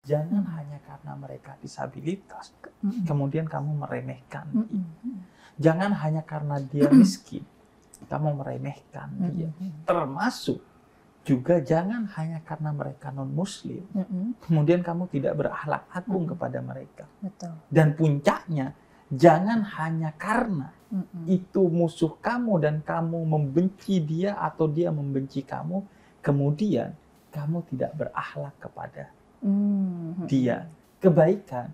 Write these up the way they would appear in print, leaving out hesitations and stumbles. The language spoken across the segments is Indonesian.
Jangan hanya karena mereka disabilitas, kemudian kamu meremehkan dia. Jangan hanya karena dia miskin, kamu meremehkan dia. Termasuk juga jangan hanya karena mereka non-muslim, kemudian kamu tidak berakhlak agung kepada mereka. Betul. Dan puncaknya, jangan hanya karena itu musuh kamu dan kamu membenci dia atau dia membenci kamu, kemudian kamu tidak berakhlak kepada dia. Kebaikan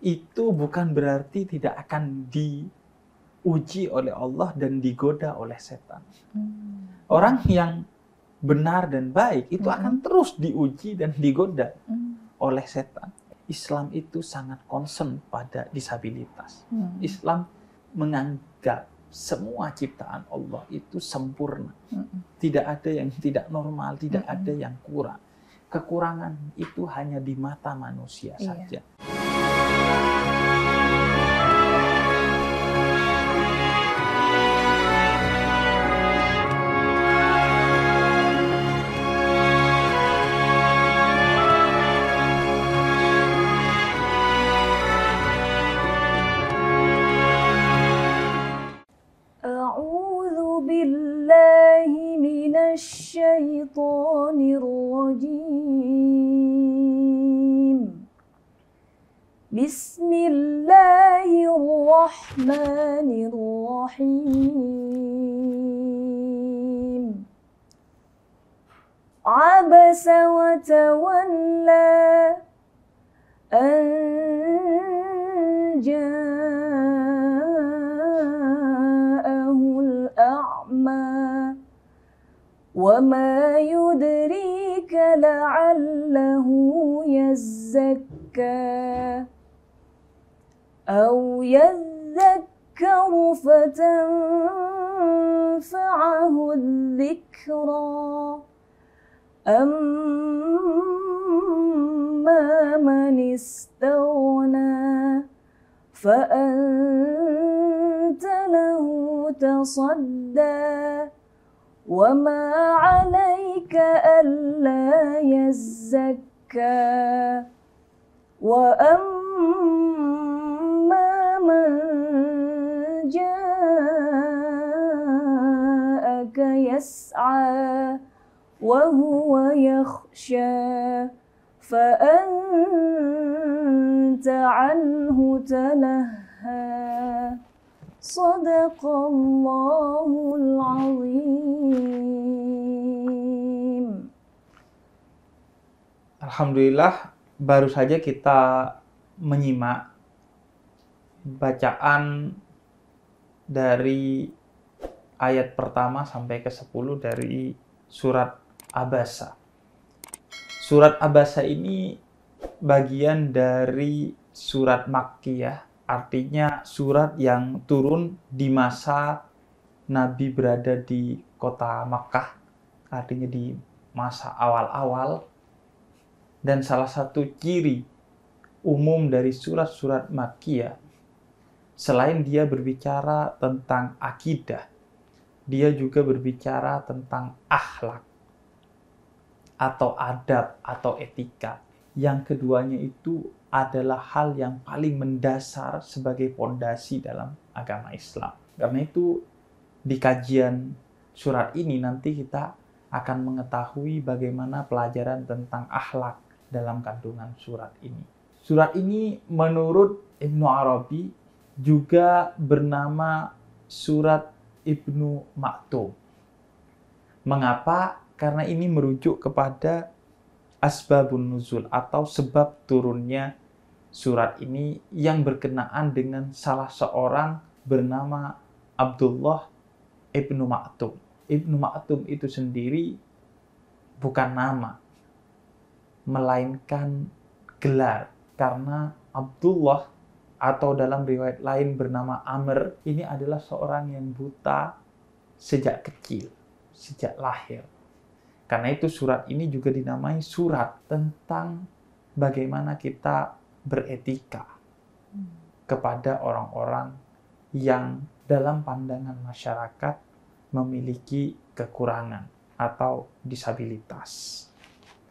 itu bukan berarti tidak akan diuji oleh Allah dan digoda oleh setan. Orang yang benar dan baik itu akan terus diuji dan digoda oleh setan. Islam itu sangat concern pada disabilitas. Islam menganggap semua ciptaan Allah itu sempurna. Tidak ada yang tidak normal, tidak ada yang kurang. Kekurangan itu hanya di mata manusia saja. الشيطان الرجيم بسم الله الرحمن الرحيم عبس وتولى أن جاءه الأعمى وما يدريك لعله يزكى أو يذكر فتنفعه الذكرى أما من استغنى فأنت له تصدى وما عليك ألا يزكى وأما من جاءك يسعى وهو يخشى فأنت عنه تلهى Sadaqallahul azim. Alhamdulillah, baru saja kita menyimak bacaan dari ayat pertama sampai ke 10 dari surat Abasa. Surat Abasa ini bagian dari surat Makkiyah. Artinya surat yang turun di masa Nabi berada di kota Makkah, artinya di masa awal-awal. Dan salah satu ciri umum dari surat-surat Makkiyah, selain dia berbicara tentang akidah, dia juga berbicara tentang akhlak atau adab atau etika. Yang keduanya itu adalah hal yang paling mendasar sebagai fondasi dalam agama Islam. Karena itu di kajian surat ini nanti kita akan mengetahui bagaimana pelajaran tentang akhlak dalam kandungan surat ini. Surat ini menurut Ibnu Arabi juga bernama surat Ibnu Maktum. Mengapa? Karena ini merujuk kepada asbabun nuzul atau sebab turunnya surat ini yang berkenaan dengan salah seorang bernama Abdullah Ibnu Maktum. Ibnu Maktum itu sendiri bukan nama, melainkan gelar. Karena Abdullah atau dalam riwayat lain bernama Amr ini adalah seorang yang buta sejak kecil, sejak lahir. Karena itu surat ini juga dinamai surat tentang bagaimana kita beretika kepada orang-orang yang dalam pandangan masyarakat memiliki kekurangan atau disabilitas.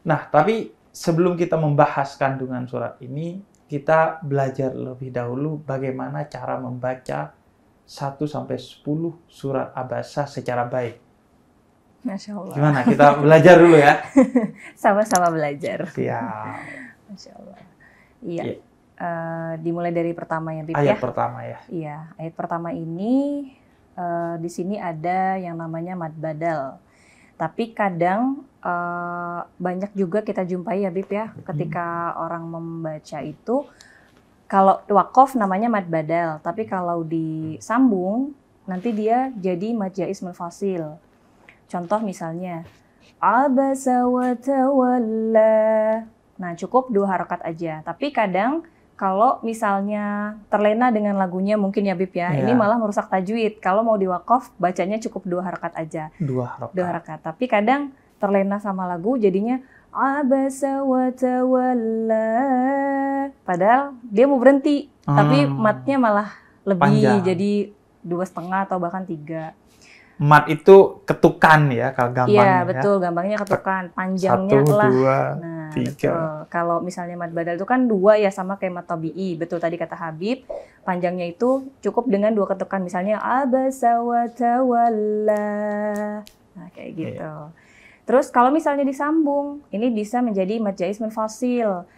Nah, tapi sebelum kita membahas kandungan surat ini, kita belajar lebih dahulu bagaimana cara membaca 1 sampai 10 surat Abasa secara baik. Masya Allah. Gimana? Kita belajar dulu ya. Sama-sama belajar. Siap. Masya Allah. Iya. Iya. Dimulai dari pertama ya, Bib Ayat ya. pertama ya. Iya, ayat pertama ini di sini ada yang namanya mad badal. Tapi kadang banyak juga kita jumpai ya, Bib ya, ketika orang membaca itu, kalau waqaf namanya mad badal, tapi kalau disambung nanti dia jadi mad jaiz munfasil. Contoh misalnya abasa wa tawalla. Nah, cukup 2 harakat aja. Tapi kadang kalau misalnya terlena dengan lagunya mungkin ya, Bib ya, ini malah merusak tajwid. Kalau mau diwakaf, bacanya cukup 2 harakat aja. 2 harakat. 2 harakat. Tapi kadang terlena sama lagu jadinya abasa wa tawalla. Padahal dia mau berhenti, tapi matnya malah lebih Panjang. jadi 2,5 atau bahkan 3. Mat itu ketukan ya, kalau gampangnya. Iya, betul. Gampangnya ketukan. 1, Panjangnya lah. 2, Nah, 3. betul. Kalau misalnya mad badal itu kan 2 ya, sama kayak mad tabi'i. Betul tadi kata Habib, panjangnya itu cukup dengan 2 ketukan. Misalnya abasa wa tawalla. Nah, kayak gitu. Terus kalau misalnya disambung, ini bisa menjadi mad jaiz munfasil.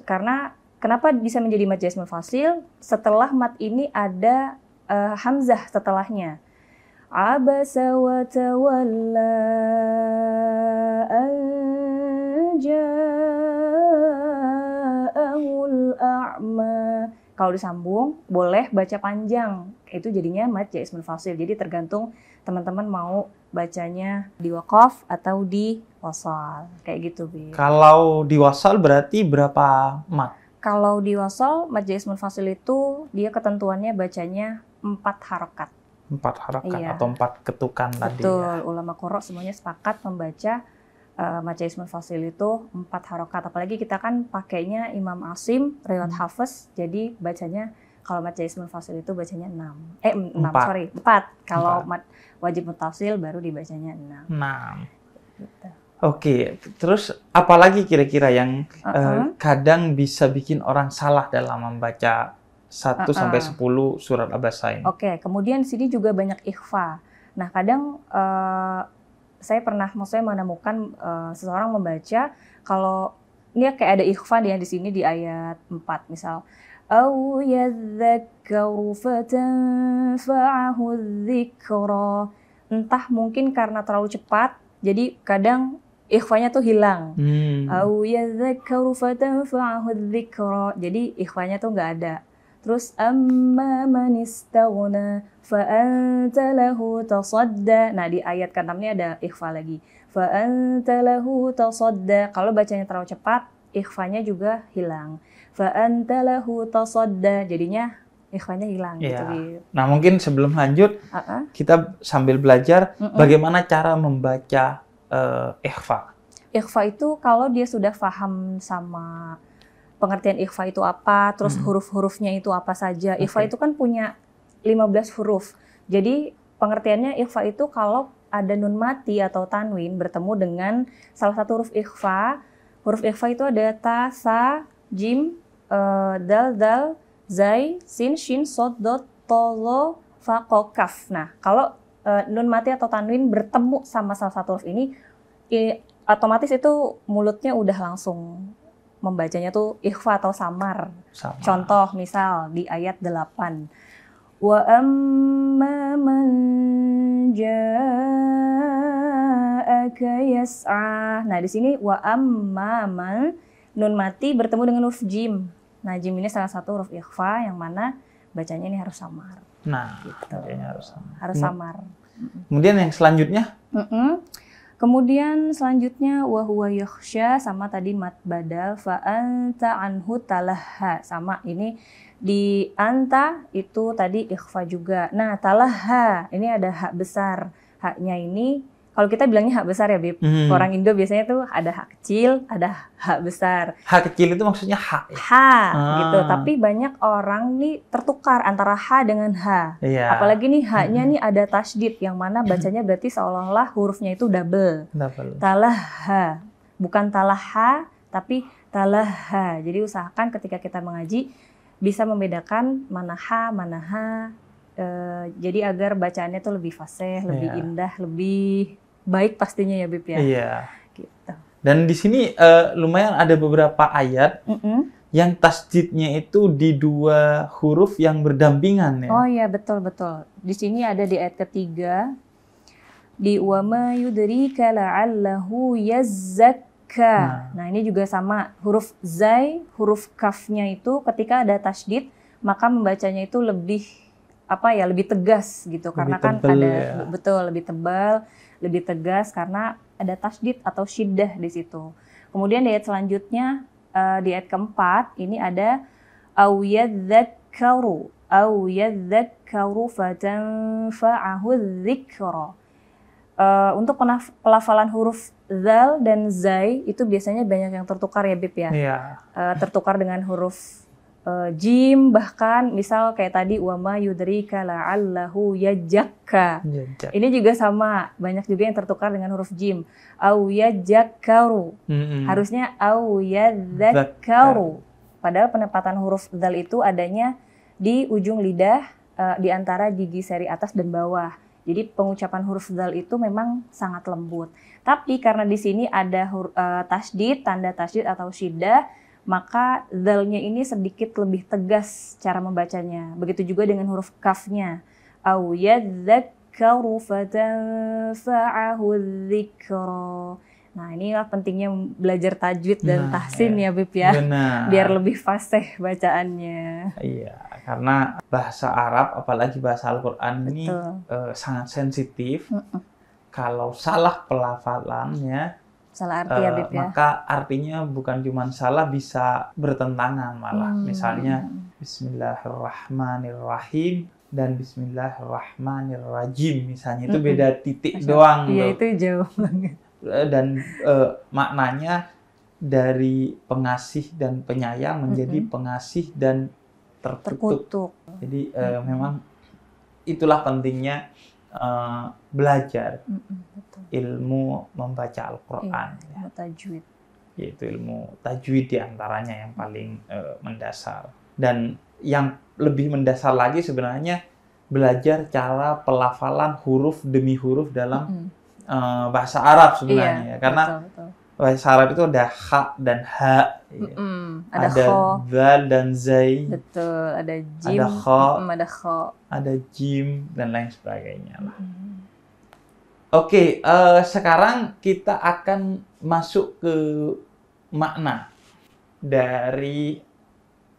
Karena kenapa bisa menjadi mad jaiz munfasil? Setelah mad ini ada hamzah setelahnya. Abasa wa tawalla an ja'ahul a'ma. Kalau disambung boleh baca panjang, itu jadinya mad jaiz munfasil. Jadi tergantung teman-teman mau bacanya di waqaf atau di wasal, kayak gitu, Bi. Kalau di wasal berarti berapa mat? Kalau di wasal mad jaiz munfasil itu dia ketentuannya bacanya 4 harakat. 4 harakat Iya. atau 4 ketukan tadi Betul, ya. ulama qurra semuanya sepakat membaca mad jaiz munfasil itu 4 harakat. Apalagi kita kan pakainya Imam Asim, riwayat Hafiz, jadi bacanya kalau mad jaiz munfasil itu bacanya 4. 4. Kalau 4. mad wajib muttasil baru dibacanya 6. 6. Gitu. Oke, terus apalagi kira-kira yang kadang bisa bikin orang salah dalam membaca 1 sampai 10 surat Abasa ini? Oke, kemudian di sini juga banyak ikhfa. Nah, kadang saya pernah maksudnya menemukan seseorang membaca kalau ini kayak ada ikhfa dia di sini di ayat 4 misal au yadzakkaru fatanfa'ahu dzikra. Entah mungkin karena terlalu cepat, jadi kadang ikhfanya tuh hilang. Au yadzakkaru fatanfa'ahu dzikra. Jadi ikhfanya tuh nggak ada. Terus amma man istaghna fa anta lahu tasadda. Nah, di ayat ke-6 ini ada ikhfa lagi. Fa anta lahu tasadda. Kalau bacanya terlalu cepat, ikhfanya juga hilang. Fa anta lahu tasadda. Jadinya ikhfanya hilang gitu. Nah, mungkin sebelum lanjut kita sambil belajar bagaimana cara membaca ikhfa. Ikhfa itu kalau dia sudah paham sama pengertian ikhfa itu apa, terus huruf-hurufnya itu apa saja. Ikhfa itu kan punya 15 huruf. Jadi pengertiannya ikhfa itu kalau ada nun mati atau tanwin bertemu dengan salah satu huruf ikhfa. Huruf ikhfa itu ada ta, sa, jim, dal, dal, zai, sin, shin, sod, dot, to, lo, fa, ko, kaf. Nah, kalau nun mati atau tanwin bertemu sama salah satu huruf ini, otomatis itu mulutnya udah langsung membacanya tuh ikhfa atau samar. Contoh misal di ayat 8. Wa amma man ja'aka yas'a. Nah, di sini wa amma man nun mati bertemu dengan huruf jim. Nah, jim ini salah satu huruf ikhfa yang mana bacanya ini harus samar. Nah, gitu. harus samar. Harus samar. Kemudian yang selanjutnya? Kemudian selanjutnya wa huwa yakhsha sama tadi mad badal fa anta anhu talaha sama ini di anta itu tadi ikhfa juga. Nah, talaha ini ada hak besar. Haknya ini kalau kita bilangnya hak besar ya, Bib. Orang Indo biasanya tuh ada hak kecil, ada hak besar. Hak kecil itu maksudnya hak. Gitu. Tapi banyak orang nih tertukar antara ha dengan ha. Apalagi nih haknya nih ada tasydid yang mana bacanya berarti seolah-olah hurufnya itu double. Talaha. Bukan talaha, tapi talaha. Jadi usahakan ketika kita mengaji bisa membedakan mana ha, mana ha. Jadi agar bacaannya tuh lebih fasih, lebih indah, lebih baik pastinya ya Bib ya. Iya. Gitu. Dan di sini lumayan ada beberapa ayat yang tasdidnya itu di dua huruf yang berdampingan ya. Oh iya, betul. Di sini ada di ayat ketiga, di wa ma yudrika la'allahu yazzakka. Nah, ini juga sama, huruf zai, huruf kafnya itu ketika ada tasdid, maka membacanya itu lebih lebih tegas gitu, karena kan ada lebih tebal, lebih tegas karena ada tasdid atau syiddah di situ. Kemudian di ayat selanjutnya, di ayat keempat ini ada au yadzakkaru fatanfa'ahu dzikra. Untuk pelafalan huruf zal dan zai itu biasanya banyak yang tertukar ya Bib ya. Tertukar dengan huruf jim, bahkan misal kayak tadi wa ma yudrika la'allahu yajakka. Ini juga sama, banyak juga yang tertukar dengan huruf jim. Au yajakkaru. Harusnya au yadzakkaru. Padahal penempatan huruf zal itu adanya di ujung lidah, di antara gigi seri atas dan bawah. Jadi pengucapan huruf zal itu memang sangat lembut. Tapi karena di sini ada tasdid, tanda tasdid atau syiddah, maka zalnya ini sedikit lebih tegas cara membacanya. Begitu juga dengan huruf kafnya. Au yadzakkaru fatanfa'ahu dzikra. Nah, inilah pentingnya belajar tajwid dan tahsin ya Bib ya. Benar. Biar lebih fasih bacaannya. Iya, karena bahasa Arab apalagi bahasa Al-Qur'an ini sangat sensitif. Kalau salah pelafalannya, salah arti ya Bib ya. Maka artinya bukan cuma salah, bisa bertentangan malah. Misalnya Bismillahirrahmanirrahim dan Bismillahirrahmanirrajim misalnya, itu beda titik doang. Iya, itu jauh banget. Dan maknanya dari pengasih dan penyayang menjadi pengasih dan terkutuk. Jadi memang itulah pentingnya belajar ilmu membaca Al-Quran, ilmu tajwid. Yaitu ilmu tajwid diantaranya yang paling mendasar. Dan yang lebih mendasar lagi sebenarnya belajar cara pelafalan huruf demi huruf dalam bahasa Arab sebenarnya, karena bahasa Arab itu ada ha dan ha, ada zal dan zai, ada jim, ada kha, ada jim dan lain sebagainya lah. Oke, sekarang kita akan masuk ke makna dari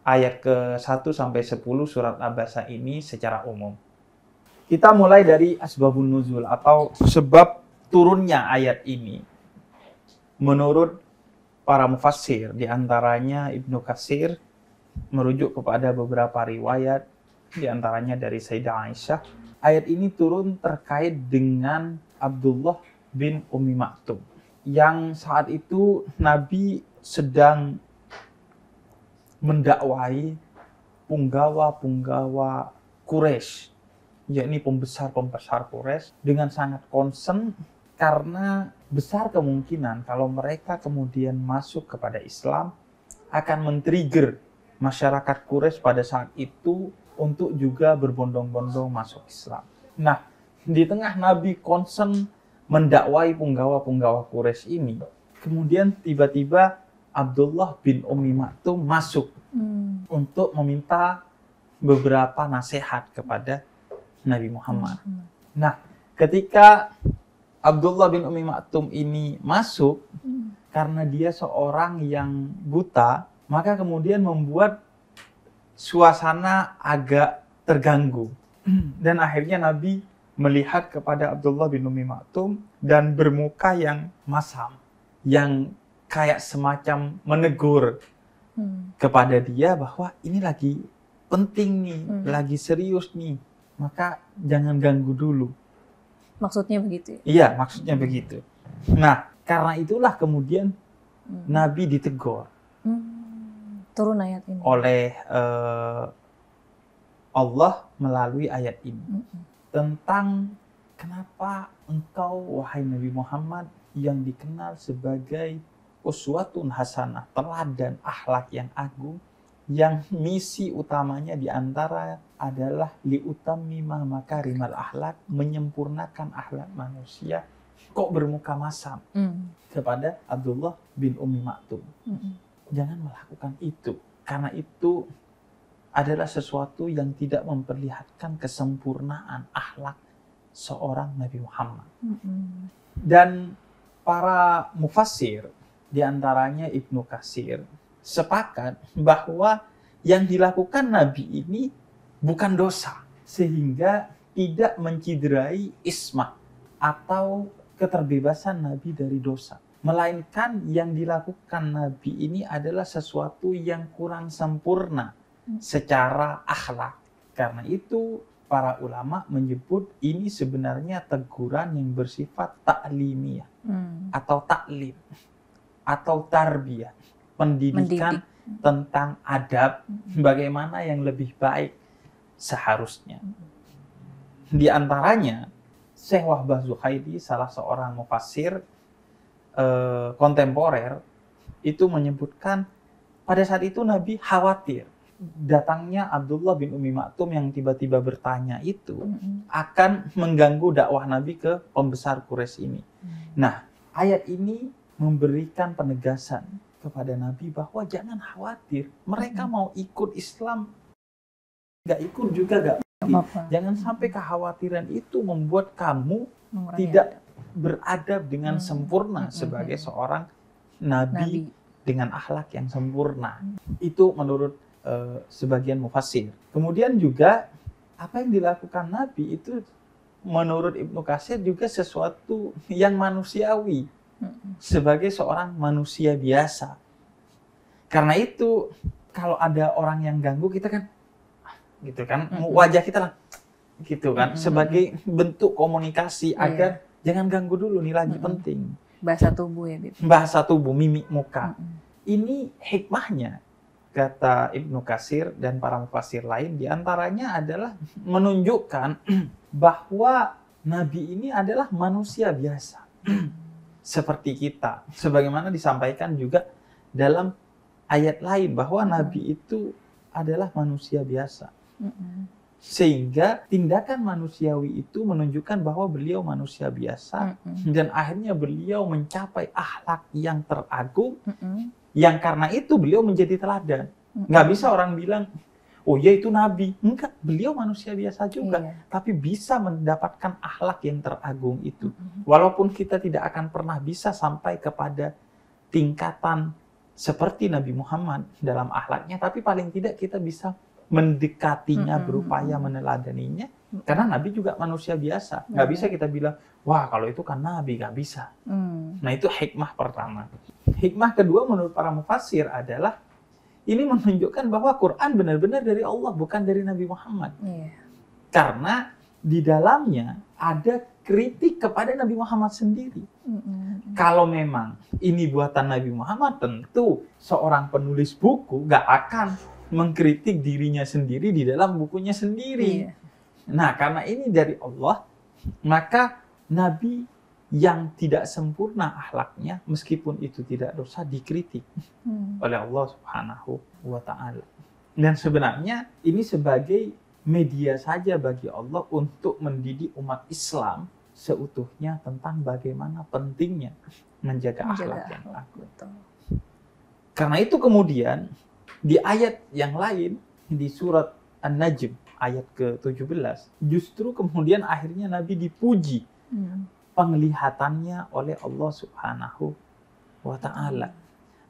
ayat ke-1 sampai 10 surat Abasa ini secara umum. Kita mulai dari asbabun nuzul atau sebab turunnya ayat ini. Menurut para mufassir, diantaranya Ibnu Katsir merujuk kepada beberapa riwayat, diantaranya dari Sayyidah Aisyah. Ayat ini turun terkait dengan Abdullah bin Ummi Maktum, yang saat itu Nabi sedang mendakwai punggawa-punggawa Quraisy, yakni pembesar-pembesar Quraisy, dengan sangat concern karena besar kemungkinan kalau mereka kemudian masuk kepada Islam akan men-trigger masyarakat Quraisy pada saat itu untuk juga berbondong-bondong masuk Islam. Nah, di tengah Nabi concern mendakwai punggawa-punggawa Quraisy ini, kemudian tiba-tiba Abdullah bin Ummi Maktum masuk untuk meminta beberapa nasihat kepada Nabi Muhammad. Nah, ketika Abdullah bin Ummi Maktum ini masuk, karena dia seorang yang buta, maka kemudian membuat suasana agak terganggu. Dan akhirnya Nabi melihat kepada Abdullah bin Ummi Maktum dan bermuka yang masam, yang kayak semacam menegur kepada dia bahwa ini lagi penting nih, lagi serius nih, maka jangan ganggu dulu. Maksudnya begitu ya? Iya, maksudnya begitu. Nah, karena itulah kemudian Nabi ditegur turun ayat ini oleh Allah melalui ayat ini tentang kenapa engkau, wahai Nabi Muhammad, yang dikenal sebagai uswatun hasanah, teladan akhlak yang agung, yang misi utamanya diantara adalah liutammima makarimal akhlak, menyempurnakan akhlak manusia. Kok bermuka masam kepada Abdullah bin Ummi Maktum? Jangan melakukan itu, karena itu adalah sesuatu yang tidak memperlihatkan kesempurnaan akhlak seorang Nabi Muhammad. Dan para mufassir, diantaranya Ibnu Katsir, sepakat bahwa yang dilakukan Nabi ini bukan dosa, sehingga tidak menciderai ismah atau keterbebasan Nabi dari dosa. Melainkan yang dilakukan Nabi ini adalah sesuatu yang kurang sempurna secara akhlak. Karena itu para ulama menyebut ini sebenarnya teguran yang bersifat ta'limiyah atau taklim atau tarbiyah, pendidikan tentang adab, bagaimana yang lebih baik seharusnya. Di antaranya Syekh Wahbah Zuhaili, salah seorang mufassir kontemporer, itu menyebutkan pada saat itu Nabi khawatir datangnya Abdullah bin Ummi Maktum yang tiba-tiba bertanya itu akan mengganggu dakwah Nabi ke pembesar Quraisy ini. Nah, ayat ini memberikan penegasan kepada Nabi bahwa jangan khawatir, mereka mau ikut Islam, nggak ikut juga nggak apa-apa. Jangan sampai kekhawatiran itu membuat kamu tidak beradab dengan sempurna sebagai seorang Nabi dengan akhlak yang sempurna. Itu menurut sebagian mufassir. Kemudian juga apa yang dilakukan Nabi itu menurut Ibnu Katsir juga sesuatu yang manusiawi sebagai seorang manusia biasa. Karena itu kalau ada orang yang ganggu kita kan gitu kan, wajah kita lah gitu kan, sebagai bentuk komunikasi agar jangan ganggu dulu, nih lagi penting. Bahasa tubuh ya, Bib. Bahasa tubuh, mimik muka. Ini hikmahnya, kata Ibnu Katsir dan para mufassir lain, diantaranya adalah menunjukkan bahwa Nabi ini adalah manusia biasa. Seperti kita. Sebagaimana disampaikan juga dalam ayat lain, bahwa Nabi itu adalah manusia biasa. Sehingga tindakan manusiawi itu menunjukkan bahwa beliau manusia biasa, dan akhirnya beliau mencapai akhlak yang teragung, yang karena itu beliau menjadi teladan. Nggak bisa orang bilang, oh ya itu Nabi. Enggak, beliau manusia biasa juga, tapi bisa mendapatkan akhlak yang teragung itu. Walaupun kita tidak akan pernah bisa sampai kepada tingkatan seperti Nabi Muhammad dalam akhlaknya, tapi paling tidak kita bisa mendekatinya, berupaya meneladaninya, karena Nabi juga manusia biasa. Nggak bisa kita bilang, wah kalau itu kan Nabi, nggak bisa. Nah itu hikmah pertama. Hikmah kedua menurut para mufassir adalah, ini menunjukkan bahwa Quran benar-benar dari Allah, bukan dari Nabi Muhammad. Karena di dalamnya ada kritik kepada Nabi Muhammad sendiri. Kalau memang ini buatan Nabi Muhammad, tentu seorang penulis buku nggak akan mengkritik dirinya sendiri di dalam bukunya sendiri. Nah, karena ini dari Allah, maka Nabi yang tidak sempurna akhlaknya, meskipun itu tidak dosa, dikritik oleh Allah Subhanahu wa Ta'ala. Dan sebenarnya ini sebagai media saja bagi Allah untuk mendidik umat Islam seutuhnya tentang bagaimana pentingnya menjaga akhlak yang agung. Karena itu kemudian di ayat yang lain, di surat An-Najm ayat ke-17, justru kemudian akhirnya Nabi dipuji penglihatannya oleh Allah Subhanahu wa Ta'ala.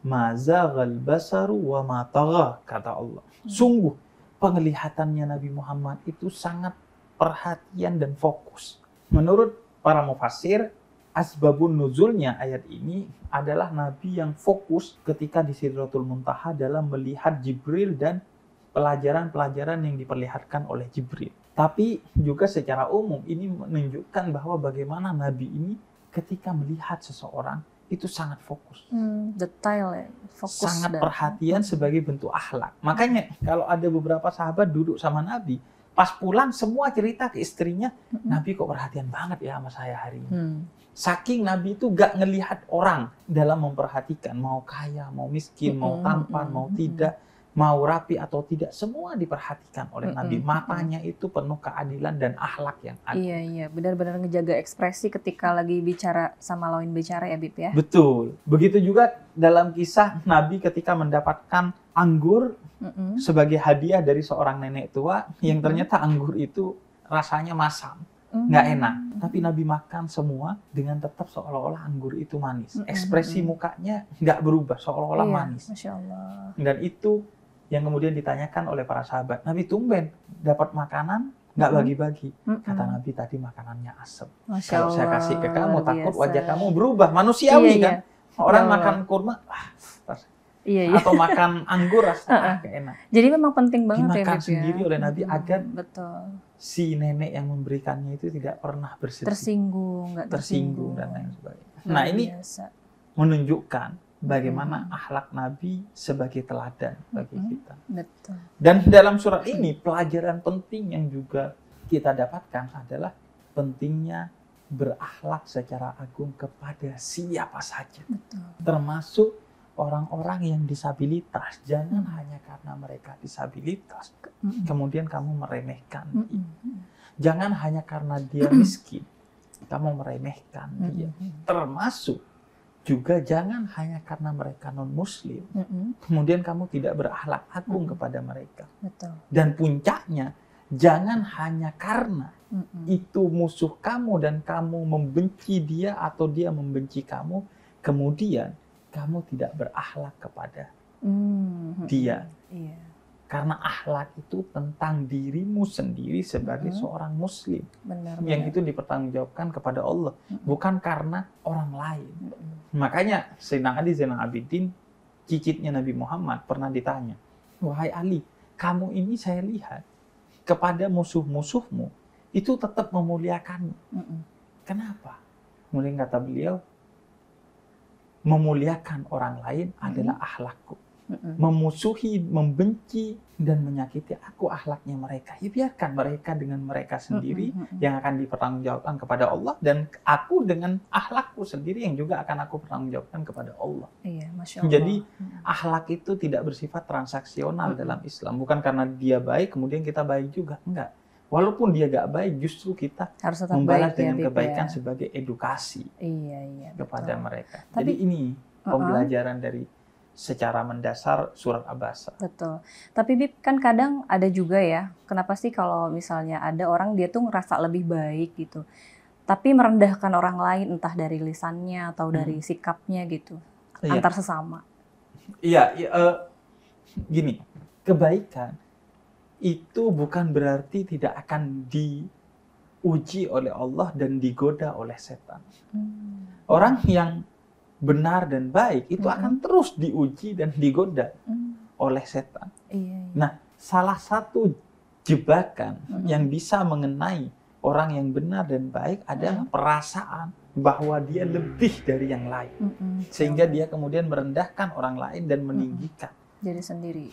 Ma zaghal basaru wa ma tagha, kata Allah. Sungguh penglihatannya Nabi Muhammad itu sangat perhatian dan fokus. Menurut para mufassir, asbabun nuzulnya ayat ini adalah Nabi yang fokus ketika di Sidratul Muntaha dalam melihat Jibril dan pelajaran-pelajaran yang diperlihatkan oleh Jibril. Tapi juga secara umum ini menunjukkan bahwa bagaimana Nabi ini ketika melihat seseorang itu sangat fokus. Detail ya, fokus. Sangat perhatian sebagai bentuk akhlak. Makanya kalau ada beberapa sahabat duduk sama Nabi, pas pulang semua cerita ke istrinya, Nabi kok perhatian banget ya sama saya hari ini. Saking Nabi itu gak ngelihat orang dalam memperhatikan, mau kaya, mau miskin, mau tampan, mau tidak, mau rapi atau tidak, semua diperhatikan oleh Nabi. Matanya itu penuh keadilan dan akhlak yang ada. Iya, benar-benar ngejaga ekspresi ketika lagi bicara sama lawan bicara ya, Bib ya. Betul. Begitu juga dalam kisah Nabi ketika mendapatkan anggur sebagai hadiah dari seorang nenek tua, yang ternyata anggur itu rasanya masam. Nggak enak, tapi Nabi makan semua dengan tetap seolah-olah anggur itu manis. Ekspresi mukanya nggak berubah, seolah-olah manis. Masya Allah. Dan itu yang kemudian ditanyakan oleh para sahabat. Nabi tumben dapat makanan, nggak bagi-bagi. Kata Nabi tadi makanannya asam. Kalau saya kasih ke kamu, takut wajah kamu berubah. Manusiawi kan? Orang makan kurma, atau makan anggur rasanya enak. Jadi memang penting banget dimakan sendiri oleh Nabi agar si nenek yang memberikannya itu tidak pernah tersinggung dan lain sebagainya. Nah, ini menunjukkan bagaimana akhlak Nabi sebagai teladan bagi kita. Betul. Dan dalam surat ini pelajaran penting yang juga kita dapatkan adalah pentingnya berakhlak secara agung kepada siapa saja. Betul. Termasuk orang-orang yang disabilitas. Jangan hanya karena mereka disabilitas kemudian kamu meremehkan dia. Jangan hanya karena dia miskin kamu meremehkan dia. Termasuk juga jangan hanya karena mereka non-muslim kemudian kamu tidak berakhlak agung kepada mereka. Betul. Dan puncaknya jangan hanya karena itu musuh kamu dan kamu membenci dia atau dia membenci kamu kemudian kamu tidak berakhlak kepada dia. Iya. Karena akhlak itu tentang dirimu sendiri sebagai seorang muslim. Benar. Yang itu dipertanggungjawabkan kepada Allah. Bukan karena orang lain. Makanya Sayyidina Ali Zainal Abidin, cicitnya Nabi Muhammad, pernah ditanya, wahai Ali, kamu ini saya lihat kepada musuh-musuhmu itu tetap memuliakanmu. Kenapa? Kemudian kata beliau, memuliakan orang lain adalah akhlakku. Memusuhi, membenci, dan menyakiti aku akhlaknya mereka. Ya biarkan mereka dengan mereka sendiri yang akan dipertanggungjawabkan kepada Allah, dan aku dengan akhlakku sendiri yang juga akan aku pertanggungjawabkan kepada Allah. Iya, Masya Allah. Jadi akhlak itu tidak bersifat transaksional dalam Islam. Bukan karena dia baik kemudian kita baik juga. Enggak. Walaupun dia gak baik, justru kita harus tetap membalas baik dengan ya, kebaikan ya. sebagai edukasi kepada betul. mereka. Tapi, jadi ini pembelajaran dari secara mendasar surat Abasa. Betul. Tapi Bib, kan kadang ada juga ya, kenapa sih kalau misalnya ada orang dia tuh ngerasa lebih baik gitu, tapi merendahkan orang lain entah dari lisannya atau dari sikapnya gitu, antar sesama. Iya, gini, kebaikan itu bukan berarti tidak akan diuji oleh Allah dan digoda oleh setan. Orang yang benar dan baik itu akan terus diuji dan digoda oleh setan. Nah, salah satu jebakan yang bisa mengenai orang yang benar dan baik adalah perasaan bahwa dia lebih dari yang lain. Sehingga dia kemudian merendahkan orang lain dan meninggikan diri sendiri.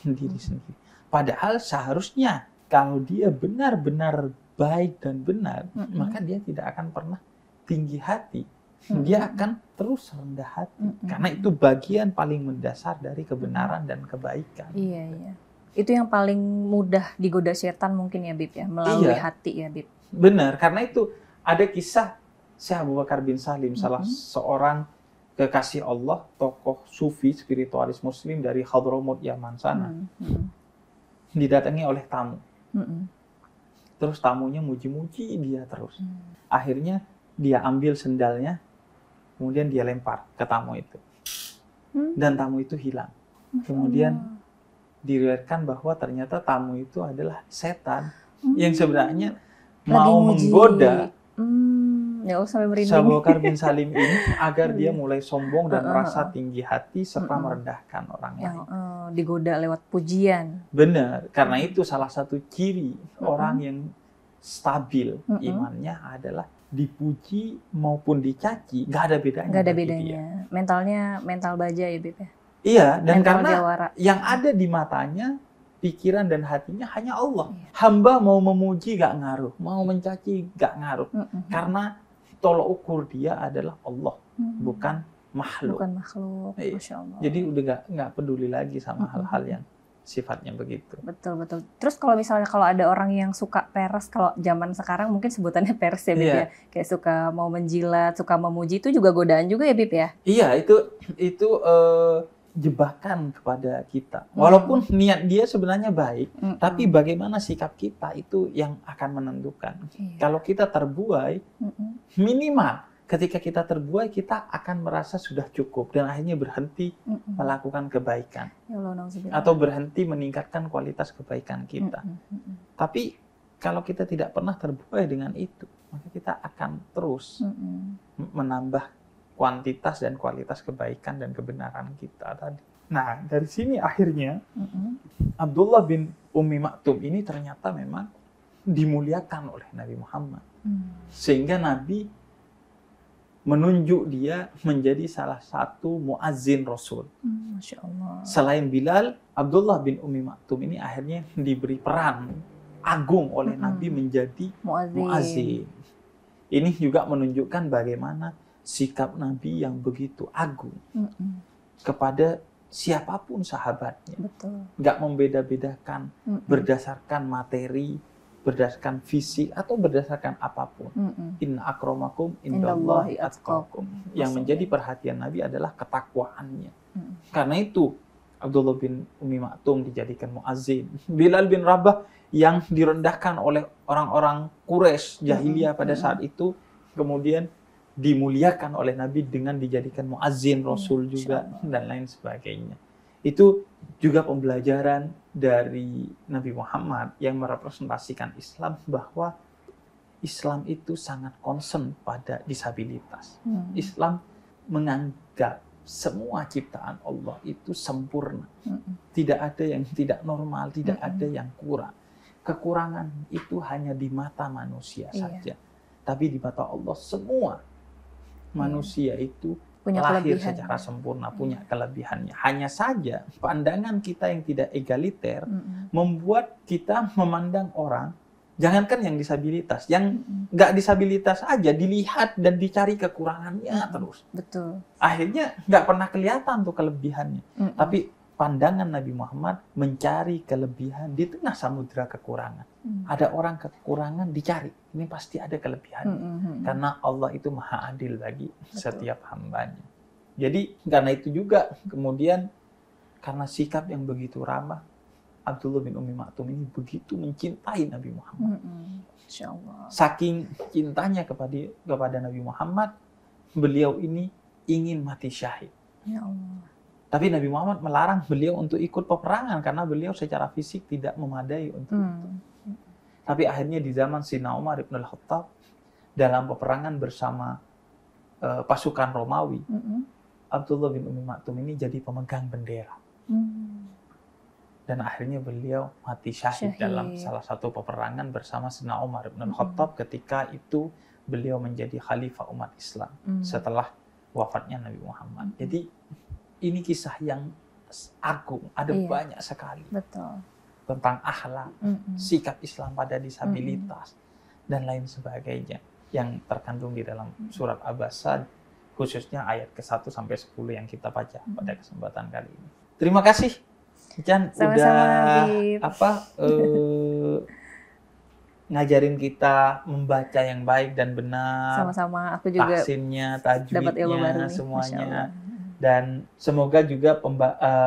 Padahal seharusnya kalau dia benar-benar baik dan benar, maka dia tidak akan pernah tinggi hati. Dia akan terus rendah hati. Karena itu bagian paling mendasar dari kebenaran dan kebaikan. Iya. Itu yang paling mudah digoda setan mungkin ya, Bib ya, melalui hati ya, Bib. Benar, karena itu ada kisah Syekh Abu Bakar bin Salim, salah seorang kekasih Allah, tokoh sufi spiritualis muslim dari Hadramut Yaman sana. Didatangi oleh tamu. Terus tamunya muji-muji dia terus. Akhirnya dia ambil sendalnya, kemudian dia lempar ke tamu itu. Dan tamu itu hilang. Kemudian diriwayatkan bahwa ternyata tamu itu adalah setan yang sebenarnya mau menggoda Syekh Abu Bakar bin Salim ini agar dia mulai sombong dan merasa tinggi hati serta merendahkan orang lain. Digoda lewat pujian. Benar, karena itu salah satu ciri orang yang stabil imannya adalah dipuji maupun dicaci, nggak ada bedanya. Nggak ada bedanya. Mentalnya mental baja ya, Bib ya. Iya, dan mental karena jawara. Yang ada di matanya, pikiran dan hatinya hanya Allah. Hamba mau memuji nggak ngaruh, mau mencaci nggak ngaruh, karena tolok ukur dia adalah Allah, bukan makhluk. Bukan makhluk, Masya Allah. Jadi udah nggak peduli lagi sama hal-hal yang sifatnya begitu. Betul. Terus kalau misalnya ada orang yang suka peres, kalau zaman sekarang mungkin sebutannya peres ya, Bib ya. Kayak suka mau menjilat, suka memuji, itu juga godaan juga ya, Bib ya? Iya, itu jebakan kepada kita. Walaupun niat dia sebenarnya baik, tapi bagaimana sikap kita itu yang akan menentukan. Kalau kita terbuai, minimal ketika kita terbuai, kita akan merasa sudah cukup dan akhirnya berhenti melakukan kebaikan. Ya Allah, atau berhenti meningkatkan kualitas kebaikan kita. Tapi kalau kita tidak pernah terbuai dengan itu, maka kita akan terus menambah kuantitas dan kualitas kebaikan dan kebenaran kita tadi. Nah, dari sini akhirnya Abdullah bin Ummi Maktum ini ternyata memang dimuliakan oleh Nabi Muhammad. Sehingga Nabi menunjuk dia menjadi salah satu muazzin Rasul. Masya Allah. Selain Bilal, Abdullah bin Ummi Maktum ini akhirnya diberi peran agung oleh Nabi menjadi muazzin. Ini juga menunjukkan bagaimana sikap Nabi yang begitu agung kepada siapapun sahabatnya. Betul. Nggak membeda-bedakan berdasarkan materi, berdasarkan fisik, atau berdasarkan apapun. Inna akramakum indallahi atqakum. Yang menjadi perhatian Nabi adalah ketakwaannya. Karena itu Abdullah bin Ummi Maktum dijadikan muazzin. Bilal bin Rabah yang direndahkan oleh orang-orang Quraisy jahiliyah pada saat itu, kemudian dimuliakan oleh Nabi dengan dijadikan muazzin Rasul juga, dan lain sebagainya. Itu juga pembelajaran dari Nabi Muhammad yang merepresentasikan Islam, bahwa Islam itu sangat concern pada disabilitas. Islam menganggap semua ciptaan Allah itu sempurna. Tidak ada yang tidak normal, tidak ada yang kurang. Kekurangan itu hanya di mata manusia saja. Tapi di mata Allah semua manusia itu punya lahir kelebihan. Secara sempurna, punya kelebihannya. Hanya saja pandangan kita yang tidak egaliter membuat kita memandang orang, jangankan yang disabilitas, yang nggak disabilitas aja dilihat dan dicari kekurangannya terus. Betul. Akhirnya nggak pernah kelihatan tuh kelebihannya. Tapi pandangan Nabi Muhammad mencari kelebihan di tengah samudera kekurangan. Ada orang kekurangan dicari, ini pasti ada kelebihan. Karena Allah itu maha adil bagi setiap hambanya. Jadi karena itu juga kemudian karena sikap yang begitu ramah, Abdullah bin Ummi Maktum ini begitu mencintai Nabi Muhammad. Insya Allah. Saking cintanya kepada Nabi Muhammad, beliau ini ingin mati syahid. Ya Allah. Tapi Nabi Muhammad melarang beliau untuk ikut peperangan karena beliau secara fisik tidak memadai untuk itu. Tapi akhirnya di zaman Sayyidina Umar ibn al-Khattab, dalam peperangan bersama pasukan Romawi, Abdullah bin Ummi Maktum ini jadi pemegang bendera. Dan akhirnya beliau mati syahid dalam salah satu peperangan bersama Sayyidina Umar ibn al-Khattab ketika itu beliau menjadi khalifah umat Islam setelah wafatnya Nabi Muhammad. Jadi ini kisah yang agung, ada banyak sekali. Betul. Tentang akhlak, sikap Islam pada disabilitas, dan lain sebagainya yang terkandung di dalam surat Abasa, khususnya ayat ke-1 sampai 10 yang kita baca pada kesempatan kali ini. Terima kasih, Chan, udah ngajarin kita membaca yang baik dan benar. Sama-sama, aku juga tahsinnya, dapat ilmu baru tajwidnya, nih, semuanya. Dan semoga juga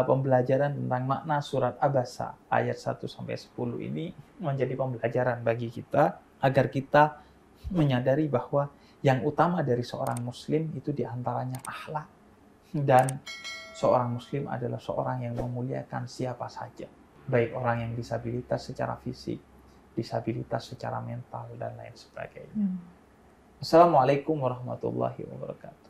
pembelajaran tentang makna surat Abasa ayat 1 sampai 10 ini menjadi pembelajaran bagi kita agar kita menyadari bahwa yang utama dari seorang muslim itu diantaranya akhlak, dan seorang muslim adalah seorang yang memuliakan siapa saja, baik orang yang disabilitas secara fisik, disabilitas secara mental, dan lain sebagainya. Assalamualaikum warahmatullahi wabarakatuh.